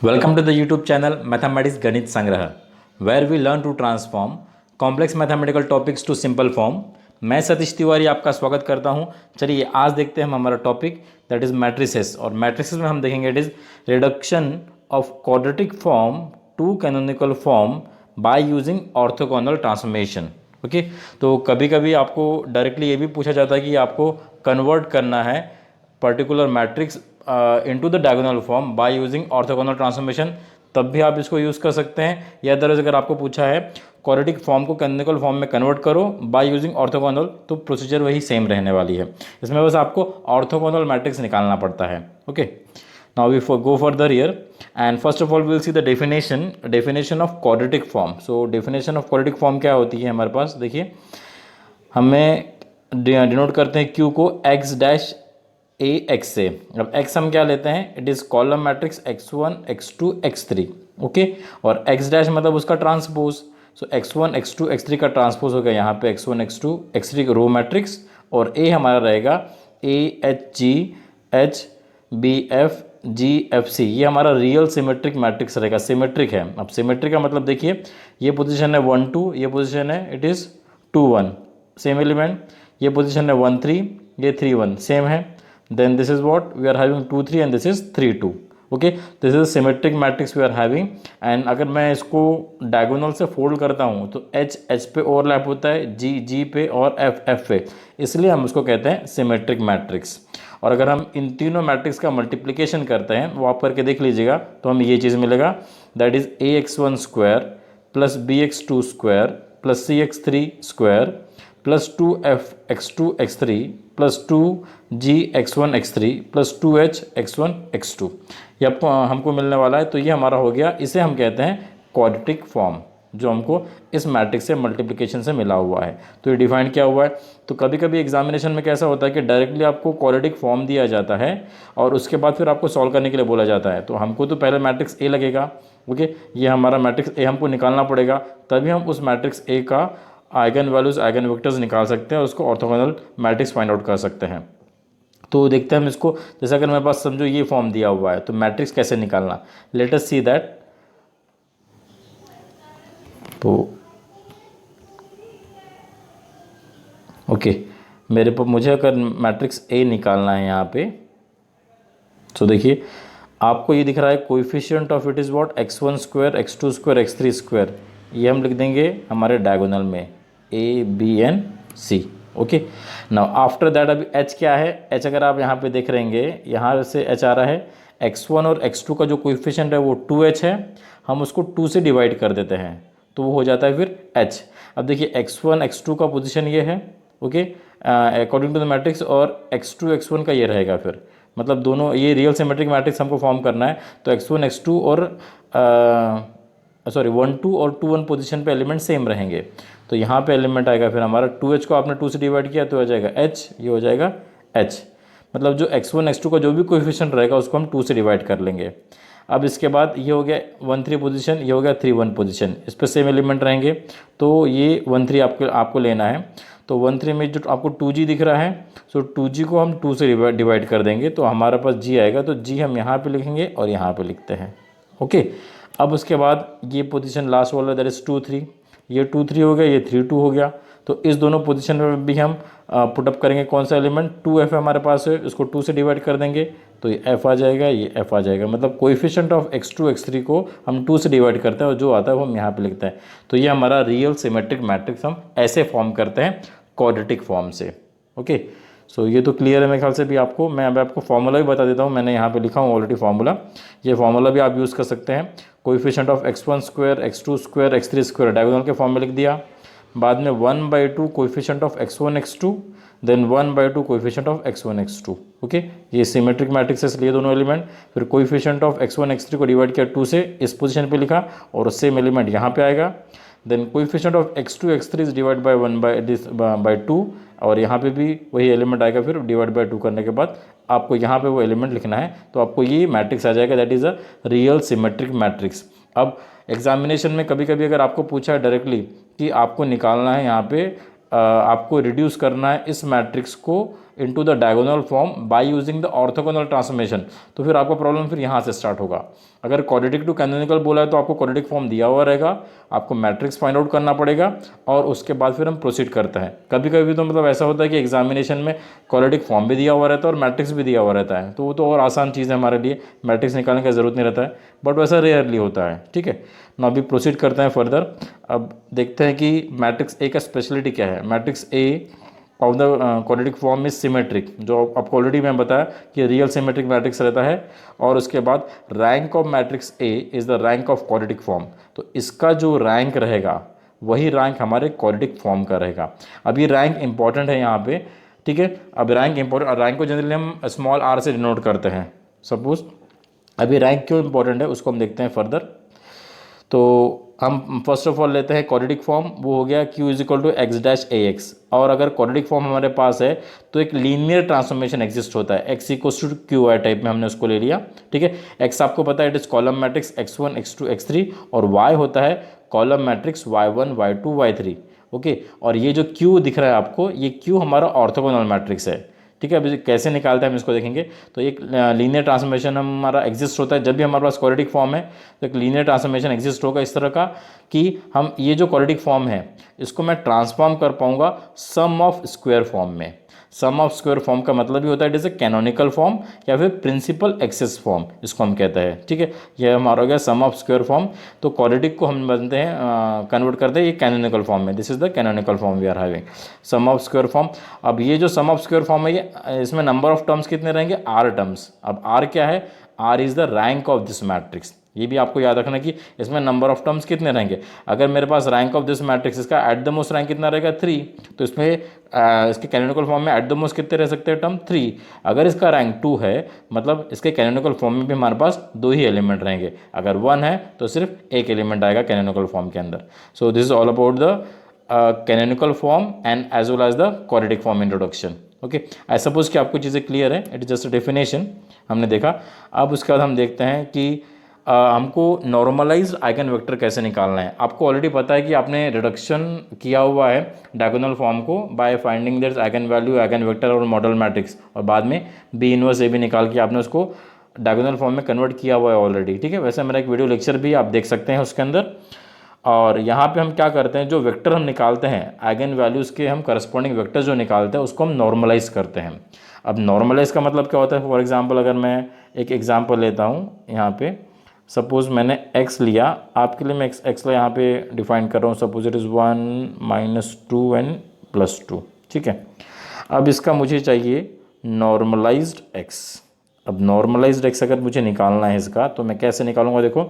Welcome to the YouTube channel Mathematics Ganit Sangrah, where we learn to transform complex mathematical topics to simple form. मैं सतीश तिवारी आपका स्वागत करता हूं। चलिए आज देखते हैं हम हमारा टॉपिक दैट इज मैट्रिसेस, और मैट्रिसेस में हम देखेंगे it is reduction of quadratic form to canonical form by using orthogonal transformation. Okay, तो कभी कभी आपको डायरेक्टली ये भी पूछा जाता है कि आपको कन्वर्ट करना है particular matrix into the diagonal form by using orthogonal transformation, तब भी आप इसको यूज़ कर सकते हैं। या अदरवाइज अगर आपको पूछा है क्वाड्रेटिक फॉर्म को कैनोनिकल फॉर्म में कन्वर्ट करो बाय यूजिंग ऑर्थोगोनल, तो प्रोसीजर वही सेम रहने वाली है। इसमें बस आपको ऑर्थोगोनल मैट्रिक्स निकालना पड़ता है। Okay, now we go further here and first of all will see the definition of quadratic form. So definition of quadratic form क्या होती है हमारे पास, देखिए हमें डिनोट करते हैं क्यू को एक्स डैश ए एक्स से। अब एक्स हम क्या लेते हैं, it is column matrix x1 x2 x3। Okay, और एक्स डैश मतलब उसका ट्रांसपोज। सो x1 x2 x3 का ट्रांसपोज हो गया यहाँ पे x1 x2 x3 का रो मैट्रिक्स, और ए हमारा रहेगा A H G H B F G F C. ये हमारा रियल सिमेट्रिक मैट्रिक्स रहेगा। सिमेट्रिक है, अब सिमेट्रिक का मतलब देखिए ये पोजीशन है 1 2, ये पोजीशन है इट इज़ 2 1 सेम एलिमेंट, ये पोजीशन है 1 3, ये 3 1 सेम है। Then this is what we are having 2 3 and this is 3 2. Okay, this is a symmetric matrix we are having. and अगर मैं इसको डायगोनल से फोल्ड करता हूँ तो H H पे ओवरलैप होता है, G G पे और F F पे, इसलिए हम उसको कहते हैं सिमेट्रिक मैट्रिक्स। और अगर हम इन तीनों मैट्रिक्स का मल्टीप्लिकेशन करते हैं वो आप करके देख लीजिएगा तो हमें ये चीज़ मिलेगा, that is AX1 square plus BX2 square plus CX3 square plus 2FX2 X3 plus 2GX1 X3 plus 2HX1 X2, ये आपको हमको मिलने वाला है। तो ये हमारा हो गया, इसे हम कहते हैं क्वाड्रेटिक फॉर्म, जो हमको इस मैट्रिक्स से मल्टीप्लिकेशन से मिला हुआ है। तो ये डिफाइन किया हुआ है। तो कभी कभी एग्जामिनेशन में कैसा होता है कि डायरेक्टली आपको क्वाड्रेटिक फॉर्म दिया जाता है और उसके बाद फिर आपको सॉल्व करने के लिए बोला जाता है। तो हमको तो पहले मैट्रिक्स ए लगेगा। ओके, ये हमारा मैट्रिक्स ए हमको निकालना पड़ेगा, तभी हम उस मैट्रिक्स ए का आइगन वैल्यूज आइगन वेक्टर्स निकाल सकते हैं, उसको ऑर्थोगोनल मैट्रिक्स फाइंड आउट कर सकते हैं। तो देखते हैं हम इसको, जैसे अगर मेरे पास समझो ये फॉर्म दिया हुआ है तो मैट्रिक्स कैसे निकालना, लेट अस सी दैट। तो ओके, मुझे अगर मैट्रिक्स ए निकालना है यहाँ पे, तो देखिए आपको ये दिख रहा है coefficient of it is what x1 square x2 square x3 square, ये हम लिख देंगे हमारे डायगोनल में A B N C. Okay, now after that अभी h क्या है, h अगर आप यहाँ पे देख रहेंगे यहाँ से h आ रहा है, x1 और x2 का जो कोएफिशिएंट है वो 2h है, हम उसको 2 से डिवाइड कर देते हैं तो वो हो जाता है फिर h। अब देखिए x1 x2 का पोजीशन ये है, okay, according to the matrix, और x2 x1 का ये रहेगा फिर, मतलब दोनों ये रियल सिमेट्रिक मैट्रिक्स हमको फॉर्म करना है। तो x1 x2 और 1 2 और 2 1 पोजीशन पे एलिमेंट सेम रहेंगे। तो यहाँ पे एलिमेंट आएगा फिर हमारा 2h को आपने 2 से डिवाइड किया तो हो जाएगा h, ये हो जाएगा h, मतलब जो x1 x2 का जो भी कोएफिशिएंट रहेगा उसको हम 2 से डिवाइड कर लेंगे। अब इसके बाद ये हो गया 1 3 पोजीशन, ये हो गया 3 1 पोजीशन, इस पर सेम एलिमेंट रहेंगे। तो ये 1 3 आपको लेना है। तो 1 3 में जो आपको 2g दिख रहा है, सो 2g को हम 2 से डिवाइड कर देंगे तो हमारे पास g आएगा, तो g हम यहाँ पे लिखेंगे और यहाँ पे लिखते हैं। ओके, अब उसके बाद ये पोजीशन लास्ट वाला दैट इज़ 2 3, ये 2 3 हो गया, ये 3 2 हो गया। तो इस दोनों पोजीशन में भी हम पुटअप करेंगे कौन सा एलिमेंट, 2f हमारे पास है, इसको 2 से डिवाइड कर देंगे तो ये f आ जाएगा, ये f आ जाएगा, मतलब कोएफिशिएंट ऑफ x2 x3 को हम 2 से डिवाइड करते हैं और जो आता है वो हम यहाँ पे लिखते हैं। तो ये हमारा रियल सिमेट्रिक मैट्रिक्स हम ऐसे फॉर्म करते हैं क्वाड्रेटिक फॉर्म से। ओके, सो ये तो क्लियर है मेरे ख्याल से भी आपको। मैं अब आपको फॉर्मूला भी बता देता हूँ, मैंने यहाँ पे लिखा हूँ ऑलरेडी फॉर्मूला, ये फॉर्मूला भी आप यूज़ कर सकते हैं। Coefficient of x1 square x2 square x3 square diagonal के फॉर्म में लिख दिया, बाद में 1/2 coefficient of x1 x2, then 1/2 coefficient of x1 x2। Okay, ये सिमेट्रिक मैट्रिक्स है इसलिए दोनों एलिमेंट, फिर कोएफिशिएंट ऑफ x1 x3 को डिवाइड किया 2 से, इस पोजीशन पे लिखा और सेम एलिमेंट यहाँ पे आएगा। Then coefficient of x2 x3 is divide by 1/2, और यहाँ पे भी वही एलिमेंट आएगा, फिर डिवाइड बाय 2 करने के बाद आपको यहाँ पे वो एलिमेंट लिखना है, तो आपको ये मैट्रिक्स आ जाएगा, that is a real symmetric matrix. अब एग्जामिनेशन में कभी कभी अगर आपको पूछा है डायरेक्टली कि आपको निकालना है यहाँ पे आपको रिड्यूस करना है इस मैट्रिक्स को into the diagonal form by using the orthogonal transformation. तो फिर आपका प्रॉब्लम फिर यहाँ से स्टार्ट होगा। अगर क्वाड्रेटिक टू कैनोनिकल बोला है तो आपको क्वाड्रेटिक फॉर्म दिया हुआ रहेगा, आपको मैट्रिक्स फाइंड आउट करना पड़ेगा और उसके बाद फिर हम प्रोसीड करते हैं। कभी कभी तो मतलब ऐसा होता है कि एग्जामिनेशन में क्वाड्रेटिक फॉर्म भी दिया हुआ रहता है और मैट्रिक्स भी दिया हुआ रहता है, तो वो तो और आसान चीज़ है हमारे लिए, मैट्रिक्स निकालने की ज़रूरत नहीं रहता है, बट वैसा रेयरली होता है। ठीक है ना, अभी प्रोसीड करते हैं फर्दर। अब देखते हैं कि मैट्रिक्स ए का स्पेशलिटी क्या है। Matrix A of the quadratic form is symmetric, जो आपको ऑलरेडी मैं बताया कि रियल सिमेट्रिक मैट्रिक्स रहता है। और उसके बाद rank of matrix A is the rank of quadratic form, तो इसका जो रैंक रहेगा वही रैंक हमारे क्वाड्रेटिक फॉर्म का रहेगा। अब ये रैंक इंपॉर्टेंट है यहाँ पे, ठीक है। अब रैंक इंपॉर्टेंट, रैंक को जनरली हम स्मॉल आर से डिनोट करते हैं सपोज। अभी रैंक क्यों इंपॉर्टेंट है उसको हम देखते हैं फर्दर। तो हम फर्स्ट ऑफ ऑल लेते हैं क्वाड्रेटिक फॉर्म, वो हो गया q is equal to X dash A X. और अगर क्वाड्रेटिक फॉर्म हमारे पास है तो एक लीनियर ट्रांसफॉर्मेशन एग्जिस्ट होता है, x equal to Q Y type में हमने उसको ले लिया। ठीक है, x आपको पता है it is column matrix x1 x2 x3 और y होता है column matrix y1 y2 y3। Okay, और ये जो q दिख रहा है आपको, ये q हमारा ऑर्थोगोनल मैट्रिक्स है। ठीक है, अभी कैसे निकालते हैं हम इसको देखेंगे। तो एक लीनियर ट्रांसफॉर्मेशन हमारा एग्जिस्ट होता है जब भी हमारे पास क्वाड्रेटिक फॉर्म है, तो एक लीनियर ट्रांसफॉर्मेशन एग्जिस्ट होगा इस तरह का कि हम ये जो क्वाड्रेटिक फॉर्म है इसको मैं ट्रांसफॉर्म कर पाऊंगा सम ऑफ स्क्वायर फॉर्म में। सम ऑफ स्क्वायर फॉर्म का मतलब ही होता है it is a canonical form या फिर प्रिंसिपल एक्सेस फॉर्म, इसको हम कहते हैं। ठीक है, ये हमारा हो गया सम ऑफ स्क्वायर फॉर्म। तो क्वाड्रेटिक को हम बनते हैं कन्वर्ट करते हैं ये कैनोनिकल फॉर्म में, this is the canonical form we are having sum of square form. अब ये जो सम ऑफ स्क्वायर फॉर्म है ये इसमें नंबर ऑफ टर्म्स कितने रहेंगे, आर टर्म्स। अब आर क्या है, R is the rank of this matrix. ये भी आपको याद रखना कि इसमें नंबर ऑफ टर्म्स कितने रहेंगे। अगर मेरे पास रैंक ऑफ दिस मैट्रिक्स इसका एट द मोस्ट रैंक कितना रहेगा 3, तो इसमें इसके कैनोनिकल फॉर्म में एट द मोस्ट कितने रह सकते हैं टर्म 3। अगर इसका रैंक 2 है मतलब इसके कैनोनिकल फॉर्म में भी हमारे पास 2 ही एलिमेंट रहेंगे। अगर 1 है तो सिर्फ एक एलिमेंट आएगा कैनोनिकल फॉर्म के अंदर। So this is all about the canonical form and as well as the quadratic form introduction. Okay, I suppose कि आपको चीज़ें क्लियर है, it is just a definition हमने देखा। अब उसके बाद हम देखते हैं कि हमको नॉर्मलाइज्ड आइगन वेक्टर कैसे निकालना है। आपको ऑलरेडी पता है कि आपने रिडक्शन किया हुआ है डायगोनल फॉर्म को by finding there eigen value, eigen vector और मॉडल मैट्रिक्स, और बाद में बी इनवर्स ए भी निकाल के आपने उसको डायगोनल फॉर्म में कन्वर्ट किया हुआ है ऑलरेडी। ठीक है, वैसे मेरा एक वीडियो लेक्चर भी आप देख सकते हैं उसके अंदर। और यहाँ पे हम क्या करते हैं, जो वेक्टर हम निकालते हैं आइगन वैल्यूज़ के, हम करस्पॉन्डिंग वेक्टर जो निकालते हैं उसको हम नॉर्मलाइज करते हैं। अब नॉर्मलाइज का मतलब क्या होता है, फॉर एग्जांपल अगर मैं एक एग्जांपल लेता हूँ यहाँ पे, सपोज़ मैंने x लिया, आपके लिए मैं x यहाँ पे डिफाइन कर रहा हूँ, सपोज इट इज़ 1 - 2 एंड +2। ठीक है, अब इसका मुझे चाहिए नॉर्मलाइज्ड x। अब नॉर्मलाइज्ड x अगर मुझे निकालना है इसका, तो मैं कैसे निकालूंगा, देखो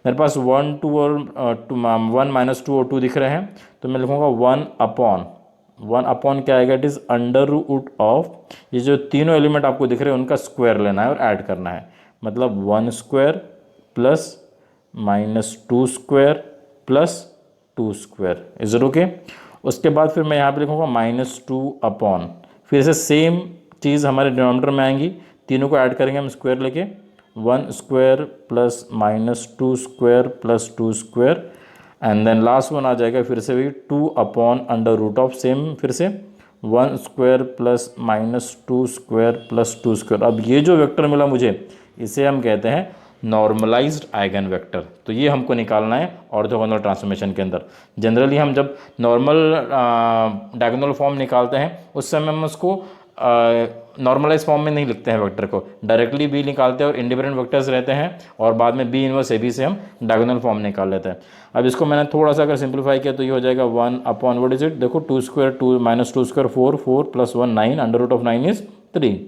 मेरे पास 1 2 और 1 - 2 और 2 दिख रहे हैं, तो मैं लिखूँगा 1 अपॉन क्या आएगा, it is under root of, ये जो तीनों एलिमेंट आपको दिख रहे हैं उनका स्क्वायर लेना है और ऐड करना है, मतलब 1 square plus -2 square plus 2 square, is it okay. उसके बाद फिर मैं यहाँ पे लिखूँगा -2 अपॉन, फिर से सेम चीज़ हमारे डिनोमिनेटर में आएंगी, तीनों को ऐड करेंगे हम स्क्वायर लेके, 1 square plus -2 square plus 2 square, and then last one आ जाएगा फिर से भी 2 अपॉन अंडर रूट ऑफ सेम, फिर से 1 square plus -2 square plus 2 square. अब ये जो वेक्टर मिला मुझे, इसे हम कहते हैं नॉर्मलाइज्ड आइगन वेक्टर। तो ये हमको निकालना है ऑर्थोगोनल ट्रांसफॉर्मेशन के अंदर। जनरली हम जब नॉर्मल डायगोनल फॉर्म निकालते हैं उस समय हम उसको नॉर्मलाइज फॉर्म में नहीं लिखते हैं वेक्टर को, डायरेक्टली बी निकालते हैं और इंडिपेंडेंट वेक्टर्स रहते हैं, और बाद में बी इनवर्स ए बी से हम डायगोनल फॉर्म निकाल लेते हैं। अब इसको मैंने थोड़ा सा अगर सिंप्लीफाई किया तो ये हो जाएगा 1 अपॉन व्हाट इज इट, देखो 2 square 2 -2 square 4 4 + 1 9, under root of 9 is 3,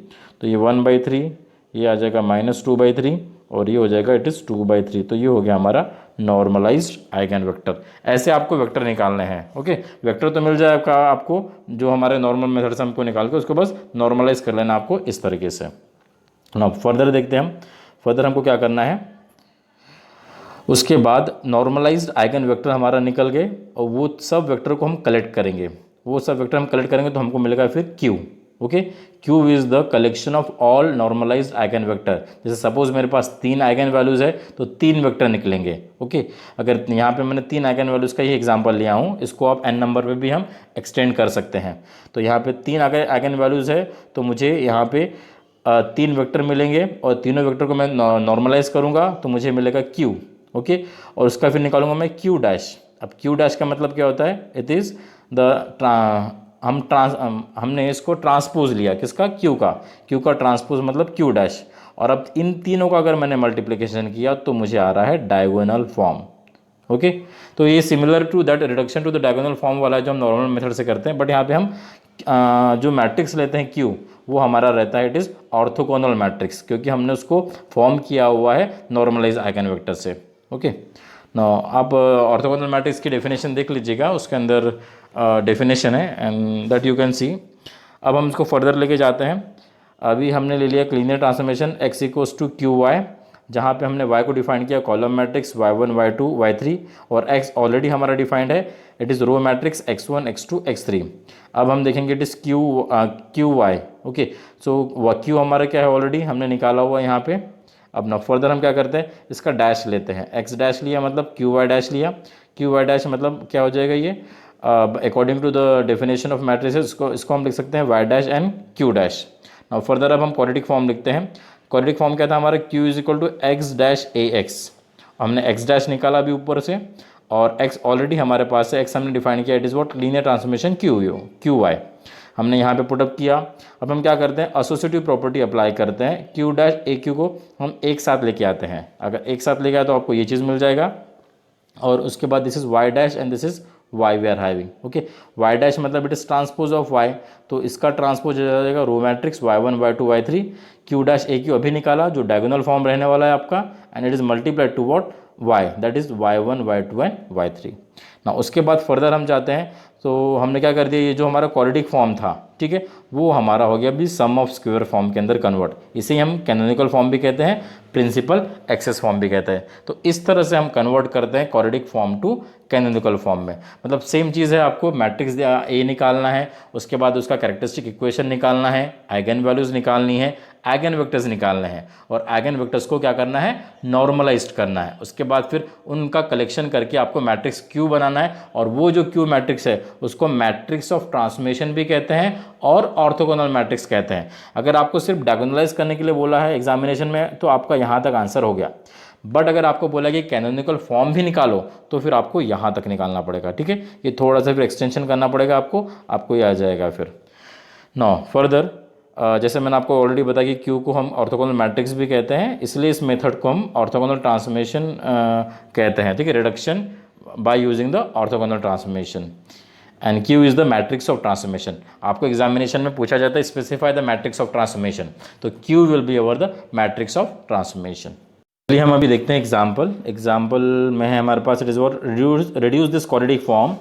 तो ये 1/3, ये आ जाएगा -2/3 और ये हो जाएगा इट इज़ 2/3। तो ये हो गया हमारा नॉर्मलाइज्ड आइगन वेक्टर। ऐसे आपको वेक्टर निकालने हैं। ओके, वेक्टर तो मिल जाएगा आपको जो हमारे नॉर्मल मेथड से हमको निकाल के उसको बस नॉर्मलाइज कर लेना आपको इस तरीके से। ना फर्दर देखते हैं हम, फर्दर हमको क्या करना है। उसके बाद नॉर्मलाइज्ड आइगन वेक्टर हमारा निकल गए और वो सब वेक्टर को हम कलेक्ट करेंगे, वो सब वेक्टर हम कलेक्ट करेंगे तो हमको मिलेगा फिर Q। Okay. Q is the collection of all normalized eigen vector. जैसे सपोज मेरे पास 3 आइगन वैल्यूज़ है तो 3 वेक्टर निकलेंगे, ओके। अगर यहाँ पे मैंने 3 आइगन वैल्यूज़ का ही एग्जांपल लिया हूँ, इसको आप n नंबर पे भी हम एक्सटेंड कर सकते हैं। तो यहाँ पे 3 आइगन वैल्यूज़ है तो मुझे यहाँ पे 3 वेक्टर मिलेंगे और तीनों वेक्टर को मैं नॉर्मलाइज करूँगा तो मुझे मिलेगा क्यू, ओके। और उसका फिर निकालूंगा मैं क्यू डैश। अब क्यू डैश का मतलब क्या होता है, इट इज़ द हमने इसको ट्रांसपोज लिया, किसका, क्यू का। क्यू का ट्रांसपोज मतलब क्यू डैश। और अब इन तीनों का अगर मैंने मल्टीप्लिकेशन किया तो मुझे आ रहा है डायगोनल फॉर्म, ओके। तो ये similar to that reduction to the diagonal form वाला है जो हम नॉर्मल मेथड से करते हैं, बट यहाँ पे हम जो मैट्रिक्स लेते हैं क्यू, वो हमारा रहता है इट इज़ ऑर्थोगोनल मैट्रिक्स, क्योंकि हमने उसको फॉर्म किया हुआ है नॉर्मलाइज आइगन वेक्टर से, ओके। ना आप ऑर्थोगोनल मैट्रिक्स की डेफिनेशन देख लीजिएगा, उसके अंदर डेफिनेशन है and that you can see. अब हम इसको फर्दर लेके जाते हैं। अभी हमने ले लिया linear transformation x equals to Q Y, जहाँ पे हमने y को डिफाइन किया column matrix y1 y2 y3, और x ऑलरेडी हमारा डिफाइंड है, it is row matrix x1 x2 x3। अब हम देखेंगे it is Q Y, okay. So Q हमारा क्या है, ऑलरेडी हमने निकाला हुआ यहाँ पे। अब ना फर्दर हम क्या करते हैं, इसका डैश लेते हैं, x डैश लिया मतलब क्यू वाई डैश लिया। क्यू वाई डैश मतलब क्या हो जाएगा ये, according to the definition of matrices इसको हम लिख सकते हैं y dash and q dash. Now further अब हम क्वाड्रेटिक फॉर्म लिखते हैं। क्वाड्रेटिक फॉर्म क्या था हमारा, q is equal to x dash A X. हमने x डैश निकाला अभी ऊपर से, और x ऑलरेडी हमारे पास है, x हमने डिफाइन किया, it is what, linear transformation Q Y. हमने यहाँ पे पुटअप किया। अब हम क्या करते हैं, एसोसिएटिव प्रॉपर्टी अप्लाई करते हैं, क्यू डैश ए क्यू को हम एक साथ लेके आते हैं। अगर एक साथ लेके आए तो आपको ये चीज़ मिल जाएगा, और उसके बाद this is Y dash and this is Y we are having, okay. Y dash मतलब it is transpose of Y, तो इसका ट्रांसपोज हो जाएगा row matrix y1 y2 y3। Q dash A Q अभी निकाला जो डायगोनल फॉर्म रहने वाला है आपका, and it is multiplied to what, y, that is y1 y2 and y3। ना उसके बाद फर्दर हम जाते हैं, तो हमने क्या कर दिया, ये जो हमारा क्वाड्रेटिक फॉर्म था, ठीक है, वो हमारा हो गया अभी सम ऑफ स्क्वायर फॉर्म के अंदर कन्वर्ट। इसे हम कैनोनिकल फॉर्म भी कहते हैं, प्रिंसिपल एक्सेस फॉर्म भी कहते हैं। तो इस तरह से हम कन्वर्ट करते हैं quadratic form to canonical form में। मतलब सेम चीज़ है, आपको मैट्रिक्स ए निकालना है, उसके बाद उसका कैरेक्टरिस्टिक इक्वेशन निकालना है, आइगन वैल्यूज़ निकालनी है, आइगन वेक्टर्स निकालने हैं, और आइगन वेक्टर्स को क्या करना है, नॉर्मलाइज्ड करना है। उसके बाद फिर उनका कलेक्शन करके आपको मैट्रिक्स क्यू बनाना है, और वो जो क्यू मैट्रिक्स है उसको मैट्रिक्स ऑफ ट्रांसफॉर्मेशन भी कहते हैं और ऑर्थोगोनल मैट्रिक्स कहते हैं। अगर आपको सिर्फ डायगोनलाइज करने के लिए बोला है एग्जामिनेशन में तो आपका यहाँ तक आंसर हो गया, बट अगर आपको बोला कि कैनोनिकल फॉर्म भी निकालो तो फिर आपको यहाँ तक निकालना पड़ेगा, ठीक है। ये थोड़ा सा फिर एक्सटेंशन करना पड़ेगा आपको ये आ जाएगा फिर। नाउ फर्दर जैसे मैंने आपको ऑलरेडी बताया कि क्यू को हम ऑर्थोगोनल मैट्रिक्स भी कहते हैं, इसलिए इस मेथड को हम ऑर्थोगोनल ट्रांसफॉर्मेशन कहते हैं, ठीक है, reduction by using the orthogonal transformation. And Q is the matrix of transformation. आपको एग्जामिनेशन में पूछा जाता है specify the matrix of transformation, तो Q will be over the matrix of transformation. चलिए हम अभी देखते हैं एग्जाम्पल में है हमारे पास, it is what, reduce this quadratic form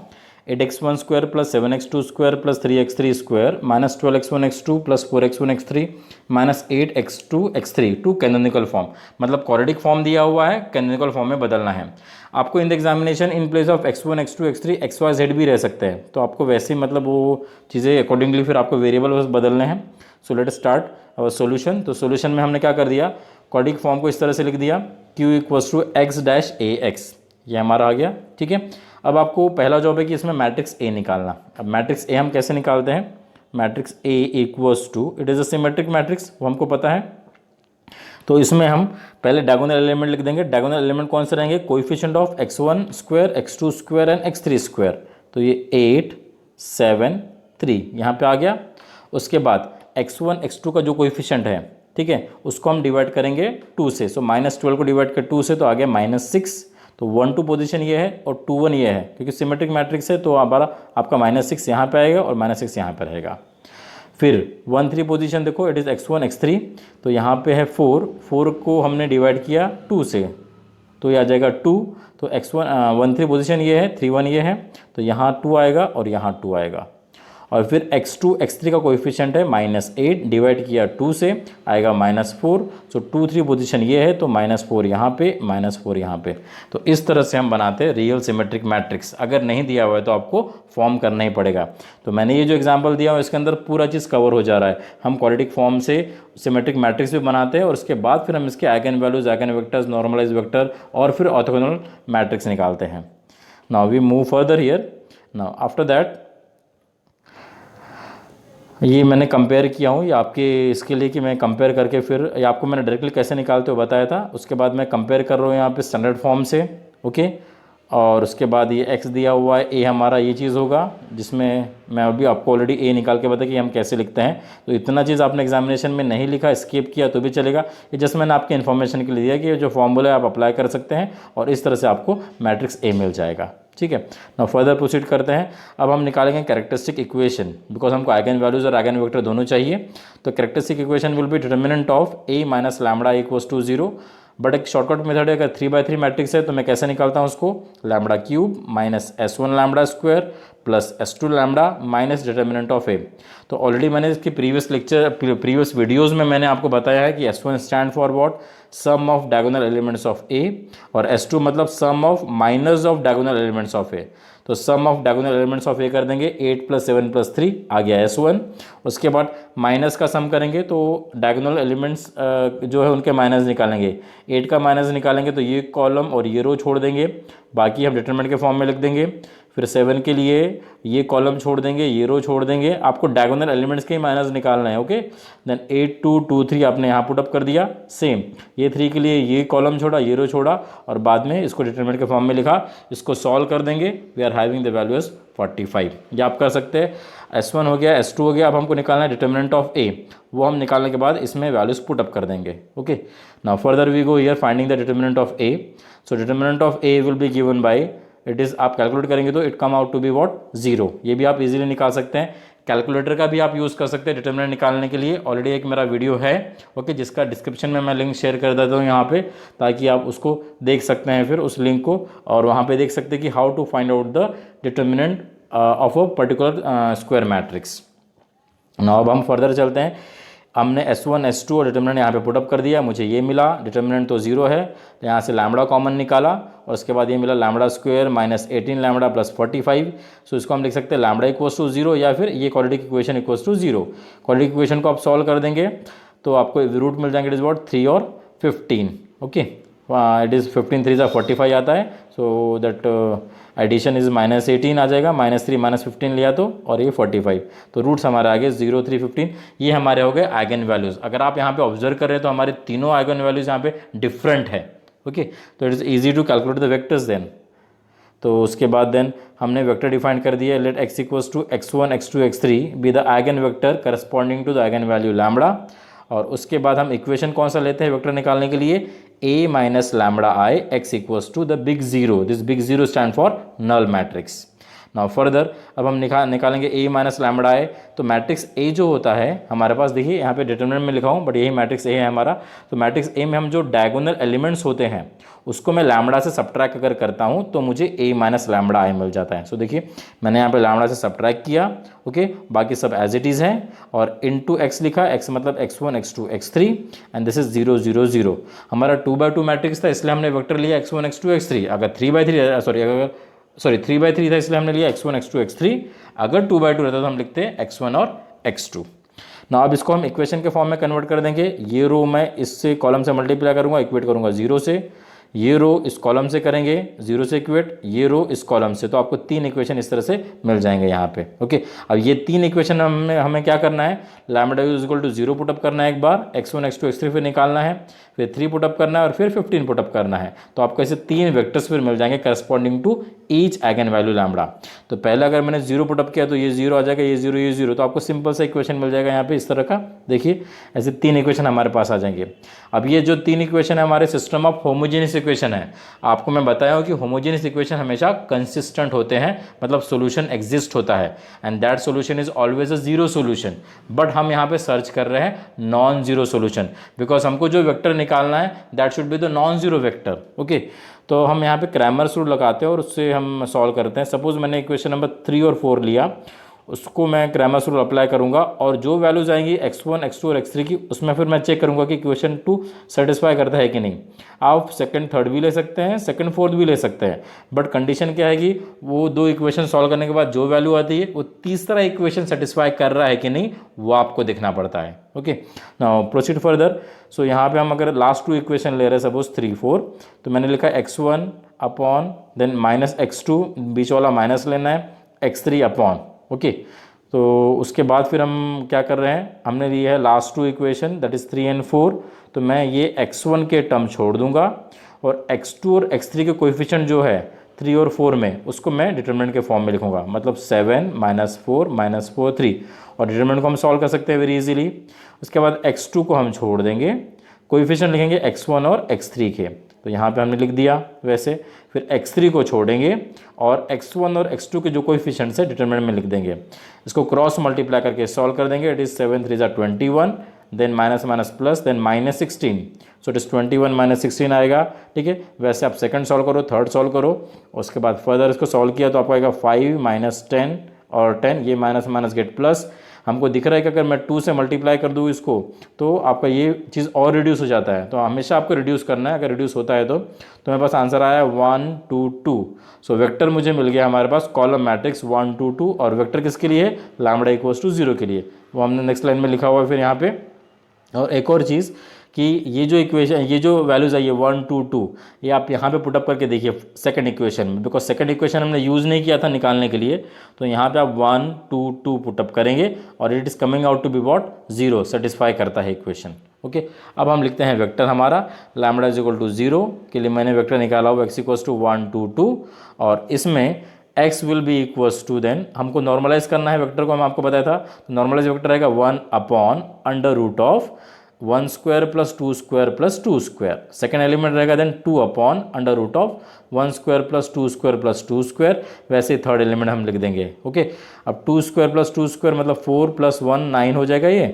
8x1 square plus 7x2 square plus 3x3 square minus 12x1 x2 plus 4x1 x3 minus 8x2 x3 to canonical form. मतलब क्वाड्रेटिक फॉर्म दिया हुआ है, कैनोनिकल फॉर्म में बदलना है आपको। In the examination in place of x1 x2 x3 xyz भी रह सकते हैं, तो आपको वैसे ही मतलब वो चीज़ें अकॉर्डिंगली फिर आपको वेरिएबल बस बदलने हैं। So let start our solution. तो सोल्यूशन में हमने क्या कर दिया, क्वाड्रेटिक फॉर्म को इस तरह से लिख दिया, q equals to x dash A X, ये हमारा आ गया, ठीक है। अब आपको पहला जॉब है कि इसमें मैट्रिक्स ए निकालना। अब मैट्रिक्स ए हम कैसे निकालते हैं, matrix A equals to, it is a symmetric matrix, वो हमको पता है। तो इसमें हम पहले डायगोनल एलिमेंट लिख देंगे। डायगोनल एलिमेंट कौन से रहेंगे, coefficient of x1 square x2 square and x3 square. तो ये 8 7 3 यहाँ पे आ गया। उसके बाद x1 x2 का जो कोएफिशिएंट है, ठीक है, उसको हम डिवाइड करेंगे 2 से। सो -12 को डिवाइड कर 2 से तो आ गया -6। तो 1 2 पोजीशन ये है और 2 1 ये है, क्योंकि सिमेट्रिक मैट्रिक्स है तो हमारा आपका -6 यहाँ पे आएगा और -6 यहाँ पे रहेगा। फिर 1 3 पोजीशन देखो, इट इज़ x1 x3, तो यहाँ पे है 4 को हमने डिवाइड किया 2 से तो ये आ जाएगा 2। तो x1 1 3 पोजीशन ये है, 3 1 ये है, तो यहाँ 2 आएगा और यहाँ 2 आएगा। और फिर x2 x3 का कोएफिशिएंट है -8, डिवाइड किया 2 से आएगा -4। सो 2 3 पोजीशन ये है तो -4 यहाँ पे, -4 यहाँ पे। तो इस तरह से हम बनाते हैं रियल सिमेट्रिक मैट्रिक्स। अगर नहीं दिया हुआ है तो आपको फॉर्म करना ही पड़ेगा। तो मैंने ये जो एग्जांपल दिया है इसके अंदर पूरा चीज़ कवर हो जा रहा है। हम क्वाड्रेटिक फॉर्म से सिमेट्रिक मैट्रिक्स भी बनाते हैं और उसके बाद फिर हम इसके eigen values, eigen vectors, normalize vector और फिर ऑर्थोगोनल मैट्रिक्स निकालते हैं। Now we move further here. Now after that ये मैंने कंपेयर किया हूँ, ये आपके इसके लिए कि मैं कंपेयर करके फिर ये आपको मैंने डायरेक्टली कैसे निकालते हुए बताया था। उसके बाद मैं कंपेयर कर रहा हूँ यहाँ पे स्टैंडर्ड फॉर्म से, ओके। और उसके बाद ये x दिया हुआ है, a हमारा ये चीज़ होगा, जिसमें मैं अभी आपको ऑलरेडी a निकाल के बताया कि हम कैसे लिखते हैं। तो इतना चीज़ आपने एग्जामिनेशन में नहीं लिखा, स्किप किया तो भी चलेगा। ये जस्ट मैंने आपके इन्फॉर्मेशन के लिए दिया कि ये जो फॉर्मूला है आप अप्लाई कर सकते हैं और इस तरह से आपको मैट्रिक्स a मिल जाएगा, ठीक है। नाउ फर्दर प्रोसीड करते हैं। अब हम निकालेंगे कैरेक्टरिस्टिक इक्वेशन, बिकॉज हमको आइगन वैल्यूज और आइगन वेक्टर दोनों चाहिए। तो characteristic equation will be determinant of a minus lambda equals to 0। But एक शॉर्टकट मेथड है, अगर 3/3 मैट्रिक्स है तो मैं कैसे निकालता हूँ उसको, lambda cube minus s1 lambda square plus s2 lambda minus determinant of a। तो ऑलरेडी मैंने इसकी प्रीवियस वीडियोज़ में मैंने आपको बताया है कि s1 stand for what, sum of diagonal elements of a, और s2 मतलब sum of minus of diagonal elements of a। तो sum of diagonal elements of a कर देंगे, 8 + 7 + 3 आ गया s1। उसके बाद माइनस का सम करेंगे तो डायगोनल एलिमेंट्स जो है उनके माइनस निकालेंगे। 8 का माइनस निकालेंगे तो ये कॉलम और ये रो छोड़ देंगे, बाकी हम डिटरमिनेंट के फॉर्म में लिख देंगे। फिर 7 के लिए ये कॉलम छोड़ देंगे, ये रो छोड़ देंगे। आपको डायगोनल एलिमेंट्स के ही माइनस निकालना है, ओके। देन 8 2 2 3 आपने यहाँ पुट अप कर दिया, सेम ये 3 के लिए ये कॉलम छोड़ा, ये रो छोड़ा और बाद में इसको डिटरमिनेंट के फॉर्म में लिखा। इसको सॉल्व कर देंगे, we are having the value as 45। ये आप कर सकते हैं। s1 हो गया, s2 हो गया। अब हमको निकालना है डिटरमिनेंट ऑफ a, वो हम निकालने के बाद इसमें वैल्यूज पुट अप कर देंगे, okay. Now further we go here finding the determinant of a। So determinant of a will be given by, it is, आप कैलकुलेट करेंगे तो it come out to be what, 0। ये भी आप easily निकाल सकते हैं। कैलकुलेटर का भी आप यूज़ कर सकते हैं डिटरमिनेंट निकालने के लिए। ऑलरेडी एक मेरा वीडियो है, ओके, जिसका डिस्क्रिप्शन में मैं लिंक शेयर कर देता हूँ यहाँ पे, ताकि आप उसको देख सकते हैं फिर उस लिंक को, और वहाँ पे देख सकते हैं कि how to find out the determinant of a particular square matrix. Now अब हम फर्दर चलते हैं। हमने s1 s2 और डिटरमिनेंट यहाँ पे पुटअप कर दिया, मुझे ये मिला, डिटरमिनेंट तो 0 है, यहाँ से लैम्बडा कॉमन निकाला और उसके बाद ये मिला lambda square minus 18 lambda plus 45। सो इसको हम लिख सकते हैं लैम्बडा इक्वल्स टू 0 या फिर ये quadratic equation equals to 0। Quadratic equation को आप सॉल्व कर देंगे तो आपको रूट मिल जाएंगे, इट इज़ व्हाट 3 और 15, ओके। इट इज़ 15 3 45 आता है। सो दैट एडिशन इज -18 आ जाएगा, -3 -15 लिया तो, और ये 45। तो रूट्स हमारे आगे 0 3 15, ये हमारे हो गए आइगन वैल्यूज़। अगर आप यहाँ पे ऑब्जर्व कर रहे हैं तो हमारे तीनों आइगन वैल्यूज़ यहाँ पे डिफरेंट है, ओके। तो it is easy to calculate the vectors then. तो उसके बाद देन हमने वेक्टर डिफाइन कर दिया, let x equals to x1 x2 x3 be the eigen vector corresponding to the eigen value lambda. और उसके बाद हम इक्वेशन कौन सा लेते हैं वेक्टर निकालने के लिए, a minus lambda I x equals to the big zero. This big zero stand for null matrix. Now further अब हम निकालेंगे a माइनस लैम्बडा आई। तो मैट्रिक्स a जो होता है हमारे पास, देखिए यहाँ पे डिटरमिनेंट में लिखा हूँ बट यही मैट्रिक्स a है हमारा। तो मैट्रिक्स a में हम जो डायगोनल एलिमेंट्स होते हैं उसको मैं लैम्बडा से सब्ट्रैक्ट अगर करता हूँ तो मुझे a माइनस लैम्बडा आई मिल जाता है। सो देखिए मैंने यहाँ पे लैम्बडा से सब्ट्रैक्ट किया, ओके, बाकी सब एज इट इज़ है, और इनटू x लिखा, x मतलब x1 x2 x3 and this is 0 0 0। हमारा 2/2 मैट्रिक्स था इसलिए हमने वेक्टर लिया x1 x2 x3। अगर 3/3 था इसलिए हमने लिया x1 x2 x3। अगर 2/2 रहता तो हम लिखते हैं x1 और x2। ना अब इसको हम इक्वेशन के फॉर्म में कन्वर्ट कर देंगे। ये रो मैं इससे कॉलम से मल्टीप्लाई करूंगा, इक्वेट करूंगा 0 से, ये रो इस कॉलम से करेंगे 0 से इक्वेट, ये रो इस कॉलम से। तो आपको 3 इक्वेशन इस तरह से मिल जाएंगे यहाँ पे, ओके। अब ये 3 इक्वेशन हमें क्या करना है, lambda is equal to 0 put up करना है एक बार, x1 x2 x3 फिर निकालना है, फिर 3 पुटअप करना है और फिर 15 पुटअप करना है। तो आपको ऐसे 3 वेक्टर्स फिर मिल जाएंगे corresponding to each eigen value lambda. तो पहले अगर मैंने 0 पुटअप किया तो ये 0 आ जाएगा, ये 0 ये 0। तो आपको सिंपल सा इक्वेशन मिल जाएगा यहाँ पे इस तरह का। देखिए ऐसे 3 इक्वेशन हमारे पास आ जाएंगे। अब ये जो 3 इक्वेशन है हमारे सिस्टम ऑफ होमोजेनियस इक्वेशन है। आपको मैं बताया हूँ कि होमोजेनियस इक्वेशन हमेशा कंसिस्टेंट होते हैं, मतलब सोल्यूशन एग्जिस्ट होता है and that solution is always a zero solution. But हम यहाँ पे सर्च कर रहे हैं नॉन जीरो सोल्यूशन, बिकॉज हमको जो वेक्टर निकालना है that should be the non zero vector, okay. तो हम यहाँ पे क्रैमर्स रूल लगाते हैं और उससे हम सॉल्व करते हैं। सपोज मैंने इक्वेशन नंबर 3 और 4 लिया उसको मैं क्रैमर्स रूल अप्लाई करूँगा और जो वैल्यूज आएंगी x1 x2 और x3 की, उसमें फिर मैं चेक करूँगा कि इक्वेशन 2 सेटिस्फाई करता है कि नहीं। आप सेकंड थर्ड भी ले सकते हैं, सेकंड फोर्थ भी ले सकते हैं, बट कंडीशन क्या है कि वो दो इक्वेशन सॉल्व करने के बाद जो वैल्यू आती है वो तीसरा इक्वेशन सेटिस्फाई कर रहा है कि नहीं, वो आपको देखना पड़ता है। Okay, now proceed further. So यहाँ पे हम अगर लास्ट टू इक्वेशन ले रहे हैं, सपोज 3 4, तो मैंने लिखा x1 upon then minus x2, बीच वाला माइनस लेना है, x3 अपॉन। ओके, तो उसके बाद फिर हम क्या कर रहे हैं, हमने लिया है last two equation that is 3 और 4, तो मैं ये x1 के टर्म छोड़ दूंगा और x2 और x3 के कोएफिशिएंट जो है 3 और 4 में, उसको मैं डिटरमिनेंट के फॉर्म में लिखूंगा, मतलब 7 -4 -4 3, और डिटरमिनेंट को हम सॉल्व कर सकते हैं वेरी इजीली। उसके बाद x2 को हम छोड़ देंगे, कोएफिशिएंट लिखेंगे x1 और x3 के, तो यहाँ पे हमने लिख दिया वैसे। फिर x3 को छोड़ेंगे और x1 और x2 के जो कोएफिशिएंट्स है डिटरमिनेंट में लिख देंगे। इसको क्रॉस मल्टीप्लाई करके सॉल्व कर देंगे। It is 7 3 21, then minus minus plus, then -16, so it is 21 -16 आएगा। ठीक है, वैसे आप सेकंड सॉल्व करो, थर्ड सॉल्व करो, उसके बाद फर्दर इसको सॉल्व किया तो आपको आएगा 5 - 10 और 10, ये माइनस माइनस गेट प्लस। हमको दिख रहा है कि अगर मैं 2 से मल्टीप्लाई कर दूँ इसको तो आपका ये चीज़ और रिड्यूस हो जाता है, तो हमेशा आपको रिड्यूस करना है। अगर रिड्यूस होता है तो मेरे पास आंसर आया 1 2 2। सो वेक्टर मुझे मिल गया हमारे पास कॉलम मैट्रिक्स 1 2 2, और वेक्टर किसके लिए है, लैम्बडा = 0 के लिए, वो हमने नेक्स्ट लाइन में लिखा हुआ है फिर यहाँ पे। और एक और चीज़ कि ये जो इक्वेशन, ये जो वैल्यूज़ आई है 1 2 2, ये आप यहाँ पे पुटअप करके देखिए सेकंड इक्वेशन में, बिकॉज सेकंड इक्वेशन हमने यूज़ नहीं किया था निकालने के लिए, तो यहाँ पे आप 1 2 2 पुटअप करेंगे और it is coming out to be what, 0, satisfy करता है इक्वेशन। ओके, अब हम लिखते हैं वेक्टर हमारा लैम्बडा = 0 के लिए मैंने वेक्टर निकाला हुआ x = 1 2 2, और इसमें x will be equals to, then हमको नॉर्मलाइज करना है वेक्टर को, हम आपको बताया था, तो नॉर्मलाइज वेक्टर आएगा 1 upon √(1 square + 2 square + 2 square). Second element रहेगा then 2 upon √(1 square + 2 square + 2 square). वैसे ही थर्ड एलिमेंट हम लिख देंगे। ओके, अब 2 स्क्वायर + 2 स्क्वायर मतलब 4 + 1 9 हो जाएगा ये,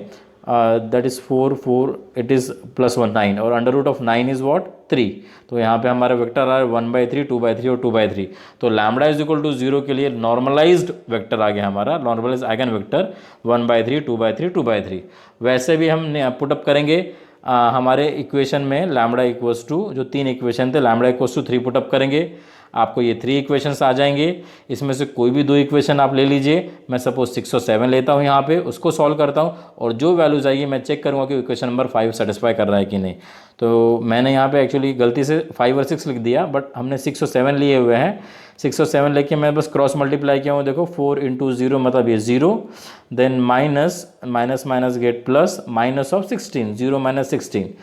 दैट इज़ 4 4, इट इज़ +1 9, और √9 इज़ व्हाट, 3। तो यहाँ पे हमारा वेक्टर आ रहा है 1/3 2/3 और 2/3। तो लैम्बडा = 0 के लिए नॉर्मलाइज्ड वेक्टर आ गया हमारा, नॉर्मलाइज आइगन वेक्टर 1/3 2/3 2/3। वैसे भी हम पुटअप करेंगे हमारे इक्वेशन में लैम्बडा = जो 3 इक्वेशन थे, लैम्बडा = 3 पुटअप करेंगे, आपको ये 3 इक्वेशंस आ जाएंगे। इसमें से कोई भी 2 इक्वेशन आप ले लीजिए, मैं सपोज 6 और 7 लेता हूँ यहाँ पे, उसको सॉल्व करता हूँ और जो वैल्यूज आएगी मैं चेक करूँगा कि इक्वेशन नंबर 5 सेटिस्फाई कर रहा है कि नहीं। तो मैंने यहाँ पे एक्चुअली गलती से 5 और 6 लिख दिया, बट हमने 6 और 7 लिए हुए हैं। 6 और 7 लेके मैं बस क्रॉस मल्टीप्लाई किया हूँ, देखो 4 × 0 मतलब ये 0, then minus minus minus get plus, -16, 0 - 16,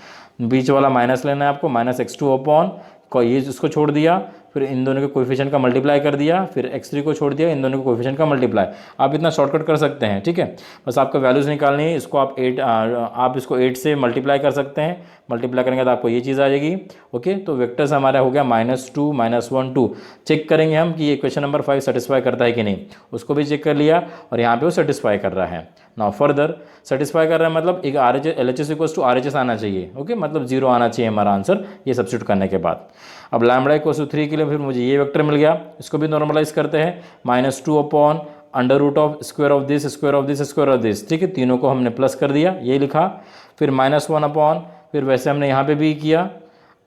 बीच वाला माइनस लेना है आपको, -x2 अपॉन को ये इसको छोड़ दिया, फिर इन दोनों के कोएफिशिएंट का मल्टीप्लाई कर दिया, फिर x3 को छोड़ दिया, इन दोनों के कोएफिशिएंट का मल्टीप्लाई। आप इतना शॉर्टकट कर सकते हैं, ठीक है। बस आपको वैल्यूज़ निकालनी है, इसको आप इसको 8 से मल्टीप्लाई कर सकते हैं, मल्टीप्लाई करेंगे तो आपको ये चीज़ आ जाएगी। ओके, तो वेक्टर्स हमारा हो गया -2 -1 2। चेक करेंगे हम कि ये क्वेश्चन नंबर 5 सेटिस्फाई करता है कि नहीं, उसको भी चेक कर लिया और यहाँ पे वो सेटिस्फाई कर रहा है। नाउ फर्दर सेटिस्फाई कर रहा है मतलब एक LHS = RHS आना चाहिए। ओके, मतलब 0 आना चाहिए हमारा आंसर ये सब्स्टिट्यूट करने के बाद। अब लैम्बडा = 3 के लिए फिर मुझे ये वेक्टर मिल गया, इसको भी नॉर्मलाइज करते हैं, -2 upon square of this square of this square of this. ठीक है, तीनों को हमने प्लस कर दिया, ये लिखा, फिर -1 अपॉन, फिर वैसे हमने यहाँ पे भी किया,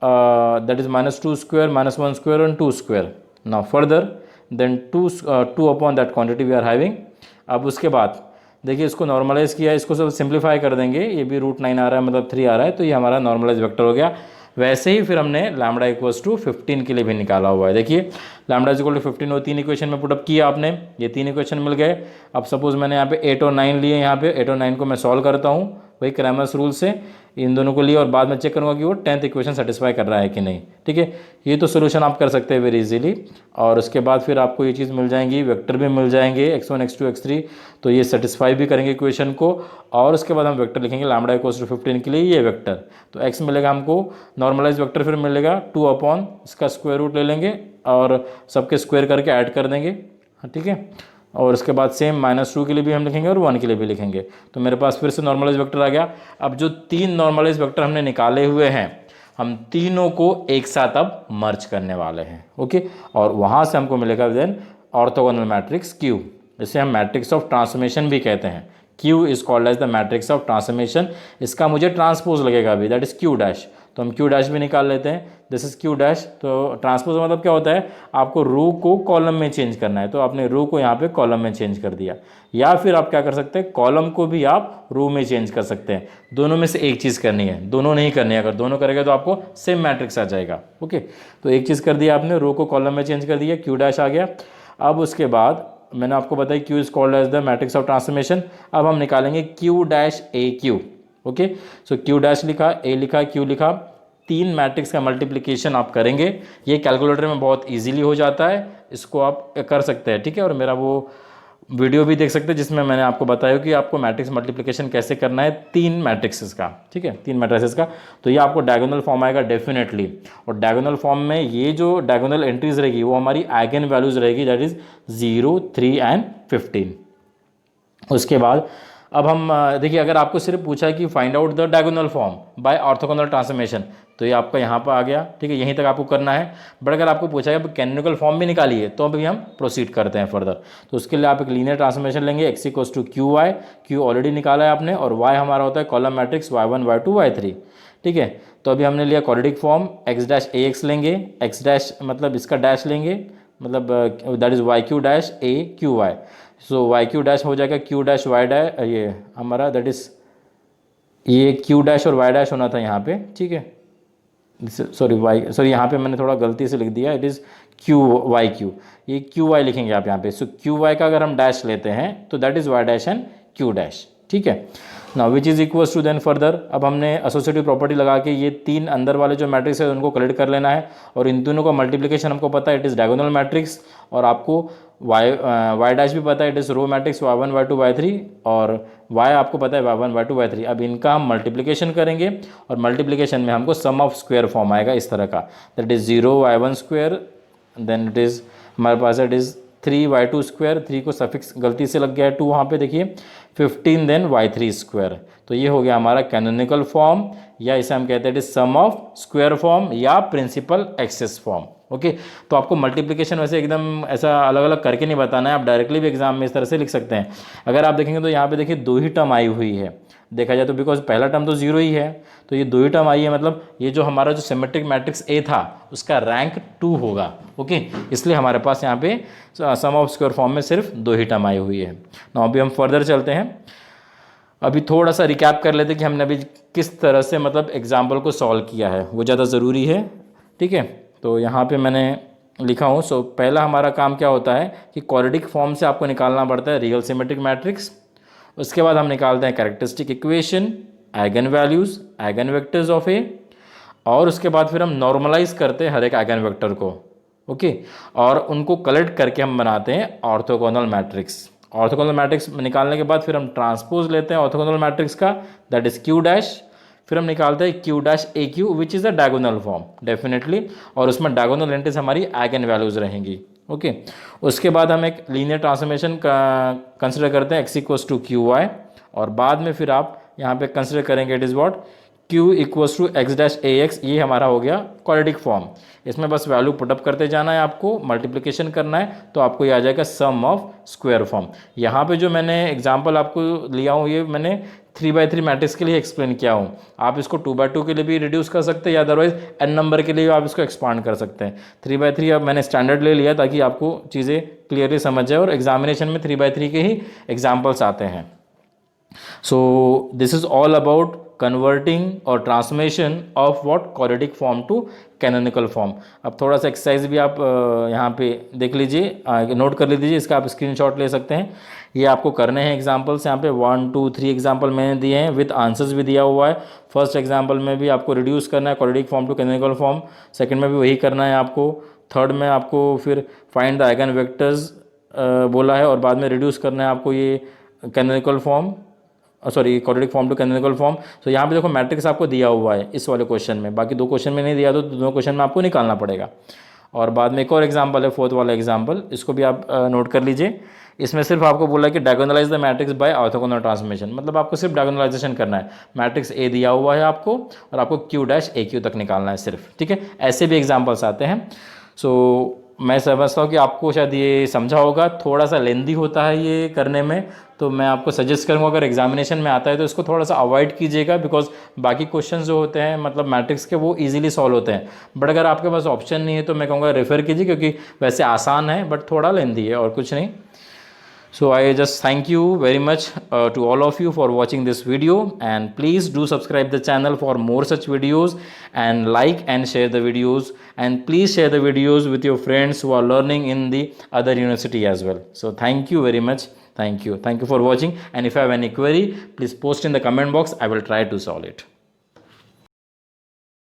दैट इज़ -2 स्क्वायर -1 स्क्वायर और 2 square. Now further then 2 upon that quantity we are having. अब उसके बाद देखिए इसको नॉर्मलाइज किया, इसको सब सिंप्लीफाई कर देंगे, ये भी √9 आ रहा है मतलब 3 आ रहा है, तो ये हमारा नॉर्मलाइज वेक्टर हो गया। वैसे ही फिर हमने लैम्बडा = 15 के लिए भी निकाला हुआ है। देखिए लैम्बडा = 15 और 3 इक्वेशन में पुटअप किया आपने, ये 3 इक्वेशन मिल गए। अब सपोज मैंने यहाँ पे 8 और 9 लिए, यहाँ पे 8 और 9 को मैं सॉल्व करता हूँ वही क्रैमर्स रूल से, इन दोनों को लिए और बाद में चेक करूँगा कि वो 10th इक्वेशन सेटिस्फाई कर रहा है कि नहीं। ठीक है, ये तो सोल्यूशन आप कर सकते हैं वेरी इजीली। और उसके बाद फिर आपको ये चीज़ मिल जाएंगी, वेक्टर भी मिल जाएंगे x1 x2 x3, तो ये सेटिस्फाई भी करेंगे इक्वेशन को। और उसके बाद हम वेक्टर लिखेंगे लैम्बडा = 15 के लिए ये वेक्टर, तो x मिलेगा हमको नॉर्मलाइज वेक्टर, फिर मिलेगा 2 अपॉन इसका स्क्वायर रूट ले लेंगे और सबके स्क्वायर करके ऐड कर देंगे। हाँ ठीक है, और उसके बाद सेम -2 के लिए भी हम लिखेंगे और 1 के लिए भी लिखेंगे, तो मेरे पास फिर से नॉर्मलाइज वेक्टर आ गया। अब जो 3 नॉर्मलाइज वेक्टर हमने निकाले हुए हैं, हम तीनों को एक साथ अब मर्ज करने वाले हैं। ओके, और वहाँ से हमको मिलेगा देन ऑर्थोगोनल मैट्रिक्स Q। इसे हम मैट्रिक्स ऑफ ट्रांसफॉर्मेशन भी कहते हैं। Q is called as the matrix of transformation. इसका मुझे ट्रांसपोज लगेगा अभी, दैट इज Q डैश, तो हम Q डैश भी निकाल लेते हैं। This is Q dash. तो ट्रांसपोज मतलब क्या होता है, आपको रो को कॉलम में चेंज करना है, तो आपने रो को यहाँ पे कॉलम में चेंज कर दिया, या फिर आप क्या कर सकते हैं, कॉलम को भी आप रो में चेंज कर सकते हैं। दोनों में से एक चीज़ करनी है, दोनों नहीं करनी है। अगर दोनों करेगा तो आपको सेम मैट्रिक्स आ जाएगा। ओके, तो एक चीज़ कर दिया आपने, रो को कॉलम में चेंज कर दिया, Q डैश आ गया। अब उसके बाद मैंने आपको बताया Q is called as the matrix of transformation. अब हम निकालेंगे Q dash A Q. Okay, so Q dash लिखा, A लिखा, Q लिखा, तीन मैट्रिक्स का मल्टीप्लिकेशन आप करेंगे। ये कैलकुलेटर में बहुत इजीली हो जाता है, इसको आप कर सकते हैं, ठीक है। और मेरा वो वीडियो भी देख सकते हैं जिसमें मैंने आपको बताया कि आपको मैट्रिक्स मल्टीप्लिकेशन कैसे करना है तीन मैट्रिक्सेस का, ठीक है, तीन मैट्रिक्सेस का। तो ये आपको डायगोनल फॉर्म आएगा डेफिनेटली, और डायगोनल फॉर्म में ये जो डायगोनल एंट्रीज रहेगी वो हमारी आइगन वैल्यूज रहेगी, दैट इज 0, 3 एंड 15। उसके बाद अब हम देखिए, अगर आपको सिर्फ पूछा है कि find out the diagonal form by orthogonal transformation, तो ये आपका यहाँ पर आ गया, ठीक है, यहीं तक आपको करना है। बट अगर आपको पूछा है कैनोनिकल फॉर्म भी निकालिए, तो अभी हम प्रोसीड करते हैं फर्दर। तो उसके लिए आप एक लीनियर ट्रांसफॉर्मेशन लेंगे, x equals to Q Y, Q already निकाला है आपने, और y हमारा होता है column matrix y1, y2, y3, ठीक है। तो अभी हमने लिया quadratic form, x dash A X लेंगे, x डैश मतलब इसका डैश लेंगे, मतलब that is Y Q dash A Q Y. So Y Q dash हो जाएगा क्यू डैश वाई डैश, ये हमारा दैट इज ये क्यू डैश और वाई डैश होना था यहाँ पे, ठीक है। सॉरी यहाँ पे मैंने थोड़ा गलती से लिख दिया, it is Q Y Q, ये क्यू वाई लिखेंगे आप यहाँ पे। सो क्यू वाई का अगर हम डैश लेते हैं तो that is Y dash and Q dash, ठीक है। Now which is equals to then further, अब हमने एसोसिएटिव प्रॉपर्टी लगा के ये तीन अंदर वाले जो मैट्रिक्स है उनको कलेक्ट कर लेना है, और इन दोनों का मल्टीप्लिकेशन हमको पता है, इट इज़ डायगोनल मैट्रिक्स, और आपको वाई डैश भी पता है, it is row matrix y1, y2, y3, और y आपको पता है y1, y2, y3। अब इनका हम मल्टीप्लिकेशन करेंगे, और मल्टीप्लिकेशन में हमको सम ऑफ स्क्वायर फॉर्म आएगा इस तरह का, that is 0y1 square, then it is हमारे पास इट इज़ 3y2 स्क्वायर, 3 को सफिक्स गलती से लग गया है 2 वहाँ पे देखिए, 15 देन y3 स्क्वायर। तो ये हो गया हमारा कैनोनिकल फॉर्म, या इसे हम कहते हैं it is sum of square form या प्रिंसिपल एक्सेस फॉर्म। ओके, तो आपको मल्टीप्लिकेशन वैसे एकदम ऐसा अलग अलग करके नहीं बताना है, आप डायरेक्टली भी एग्जाम में इस तरह से लिख सकते हैं। अगर आप देखेंगे तो यहाँ पे देखिए दो ही टर्म आई हुई है, देखा जाए तो, बिकॉज पहला टर्म तो 0 ही है, तो ये दो ही टर्म आई है, मतलब ये जो हमारा जो सिमेट्रिक मैट्रिक्स ए था उसका रैंक 2 होगा। ओके, इसलिए हमारे पास यहाँ पे सम ऑफ स्क्वायर फॉर्म में सिर्फ दो ही टर्म आई हुई है। ना अभी हम फर्दर चलते हैं, अभी थोड़ा सा रिकैप कर लेते हैं कि हमने अभी किस तरह से मतलब एग्जाम्पल को सॉल्व किया है, वो ज़्यादा ज़रूरी है, ठीक है। तो यहाँ पे मैंने लिखा हूँ, सो पहला हमारा काम क्या होता है कि क्वाड्रेटिक फॉर्म से आपको निकालना पड़ता है रियल सिमेट्रिक मैट्रिक्स। उसके बाद हम निकालते हैं characteristic equation, eigenvalues, eigenvectors of A, और उसके बाद फिर हम नॉर्मलाइज करते हैं हर एक आइगन वेक्टर को। ओके, और उनको कलेक्ट करके हम बनाते हैं ऑर्थोगोनल मैट्रिक्स। ऑर्थोगोनल मैट्रिक्स निकालने के बाद फिर हम ट्रांसपोज लेते हैं ऑर्थोगोनल मैट्रिक्स का, दैट इज क्यू डैश, फिर हम निकालते हैं Q dash A Q which is a diagonal form definitely, और उसमें डायगोनल एंट्रीज हमारी आइगन वैल्यूज़ रहेंगी। ओके, उसके बाद हम एक लीनियर ट्रांसफॉर्मेशन का कंसिडर करते हैं, x equals to Q Y, और बाद में फिर आप यहाँ पे कंसिडर करेंगे it is what q equals to X dash A X, ये हमारा हो गया क्वाड्रेटिक फॉर्म। इसमें बस वैल्यू पुटअप करते जाना है, आपको मल्टीप्लिकेशन करना है, तो आपको ये आ जाएगा सम ऑफ स्क्वायर फॉर्म। यहाँ पे जो मैंने एग्जांपल आपको लिया हूँ ये मैंने 3x3 मैट्रिक्स के लिए एक्सप्लेन किया हूँ, आप इसको 2x2 के लिए भी रिड्यूस कर सकते हैं, या अदरवाइज n नंबर के लिए आप इसको एक्सपांड कर सकते हैं। 3x3 अब मैंने स्टैंडर्ड ले लिया ताकि आपको चीज़ें क्लियरली समझ जाए, और एग्जामिनेशन में 3x3 के ही एग्जाम्पल्स आते हैं। So this is all about converting और transformation of what quadratic form to canonical form. अब थोड़ा सा एक्सरसाइज भी आप यहाँ पे देख लीजिए, नोट कर लीजिए, इसका आप स्क्रीनशॉट ले सकते हैं। ये आपको करने हैं एग्जांपल्स, यहाँ पे 1 2 3 एग्जांपल मैंने दिए हैं, विद आंसर्स भी दिया हुआ है। फर्स्ट एग्जांपल में भी आपको रिड्यूस करना है quadratic form to canonical form, second में भी वही करना है आपको, थर्ड में आपको फिर फाइंड द आइगन वेक्टर्स बोला है, और बाद में रिड्यूस करना है आपको ये canonical form, sorry quadratic form to canonical form. तो यहाँ पे देखो मैट्रिक्स आपको दिया हुआ है इस वाले क्वेश्चन में, बाकी दो क्वेश्चन में नहीं दिया, तो दोनों क्वेश्चन में आपको निकालना पड़ेगा। और बाद में एक और एग्जांपल है, फोर्थ वाला एग्जांपल, इसको भी आप नोट कर लीजिए। इसमें सिर्फ आपको बोला कि diagonalise the matrix by orthogonal transformation, मतलब आपको सिर्फ डायगोनलाइजेशन करना है, मैट्रिक्स ए दिया हुआ है आपको, और आपको क्यू डैश ए क्यू तक निकालना है सिर्फ, ठीक है। ऐसे भी एग्जाम्पल्स आते हैं। सो मैं समझता हूँ कि आपको शायद ये समझा होगा, थोड़ा सा लेंदी होता है ये करने में, तो मैं आपको सजेस्ट करूँगा अगर एग्जामिनेशन में आता है तो इसको थोड़ा सा अवॉइड कीजिएगा, बिकॉज बाकी क्वेश्चंस जो होते हैं मतलब मैट्रिक्स के वो इजीली सॉल्व होते हैं। बट अगर आपके पास ऑप्शन नहीं है तो मैं कहूँगा रेफ़र कीजिए, क्योंकि वैसे आसान है बट थोड़ा लेंदी है और कुछ नहीं। So I just thank you very much to all of you for watching this video, and please do subscribe the channel for more such videos, and like and share the videos, and please share the videos with your friends who are learning in the other university as well. So thank you very much. Thank you for watching, and if you have any query, please post in the comment box. I will try to solve it.